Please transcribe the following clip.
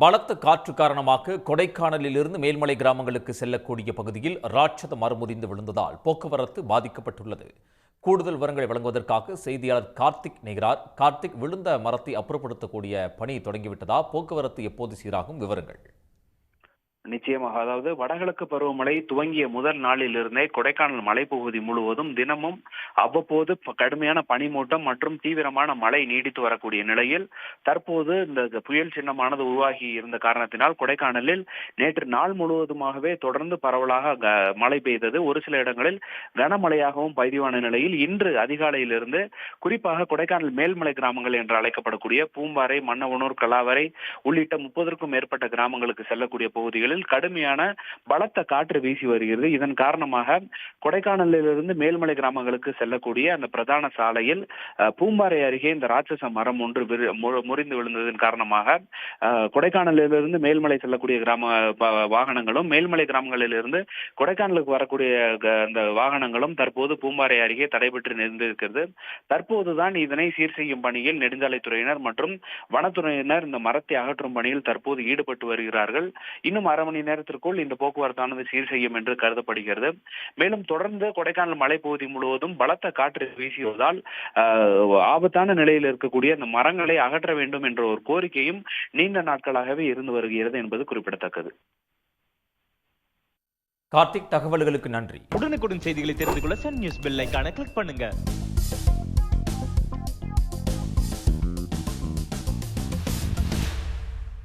பலத்த காற்று காரணமாக கொடைக்கானலிலிருந்து மேல்மலை கிராமங்களுக்கு செல்லக்கூடிய பகுதியில் ராட்சத மரம் முறிந்து விழுந்ததால் போக்குவரத்து பாதிக்கப்பட்டுள்ளது. கூடுதல் விவரங்களை வழங்குவதற்காக செய்தியாளர் கார்த்திக் நிகரார். கார்த்திக், விழுந்த மரத்தை அப்புறப்படுத்தக்கூடிய பணி தொடங்கிவிட்டதா? போக்குவரத்து எப்போது சீராகும்? விவரங்கள். நிச்சயமாக. அதாவது வடகிழக்கு பருவமழை துவங்கிய முதல் நாளிலிருந்தே கொடைக்கானல் மலைப்பகுதி முழுவதும் தினமும் அவ்வப்போது கடுமையான பனிமூட்டம் மற்றும் தீவிரமான மழை நீடித்து வரக்கூடிய நிலையில் தற்போது இந்த புயல் சின்னமானது உருவாகி இருந்த காரணத்தினால் கொடைக்கானலில் நேற்று நாள் முழுவதுமாகவே தொடர்ந்து பரவலாக மழை பெய்தது. ஒரு சில இடங்களில் கனமழையாகவும் பதிவான நிலையில் இன்று அதிகாலையிலிருந்து குறிப்பாக கொடைக்கானல் மேல்மலை கிராமங்கள் என்று அழைக்கப்படக்கூடிய பூம்பாறை, மன்னவனூர், கலாவரை உள்ளிட்ட 30க்கும் மேற்பட்ட கிராமங்களுக்கு செல்லக்கூடிய பகுதிகளில் கடுமையான பலத்த காற்று வீசி வருகிறது. இதன் காரணமாக கொடைக்கானலிலிருந்து மேல்மலை கிராமங்களுக்கு செல்லக்கூடிய அந்த பிரதான சாலையில் பூம்பாறை அருகே இந்த ராட்சச மரம் ஒன்று முறிந்து விழுந்ததன் காரணமாக கொடைக்கானலிலிருந்து மேல்மலை செல்லக்கூடிய கிராம வாகனங்களும் மேல்மலை கிராமங்களிலிருந்து கொடைக்கானலுக்கு வரக்கூடிய அந்த வாகனங்களும் தற்போது பூம்பாறை அருகே தடைபெற்று நிறுத்திருக்கிறது. தற்போதுதான் இதனை சீர் செய்யும் பணியில் நெடுஞ்சாலைத்துறையினர் மற்றும் வனத்துறையினர் இந்த மரத்தை அகற்றும் பணியில் தற்போது ஈடுபட்டு வருகிறார்கள். இன்னும் அரை மணி நேரத்திற்குள் இந்த போக்குவரத்தானது சீர் செய்யும் என்று கருதப்படுகிறது. மேலும் தொடர்ந்து கொடைக்கானல் மலைப்பகுதி முழுவதும் பலத்த காற்று வீசியதால் ஆபத்தான நிலையில் இருக்கக்கூடிய அந்த மரங்களை அகற்ற வேண்டும் என்ற ஒரு கோரிக்கையும் நீண்ட நாட்களாகவே இருந்து வருகிறது என்பது குறிப்பிடத்தக்கது. கார்த்திக், தகவல்களுக்கு நன்றி. உடனுக்குடன் செய்திகளை தெரிந்து கொள்ள சன் நியூஸ் பெல் ஐகானை கிளிக் பண்ணுங்க.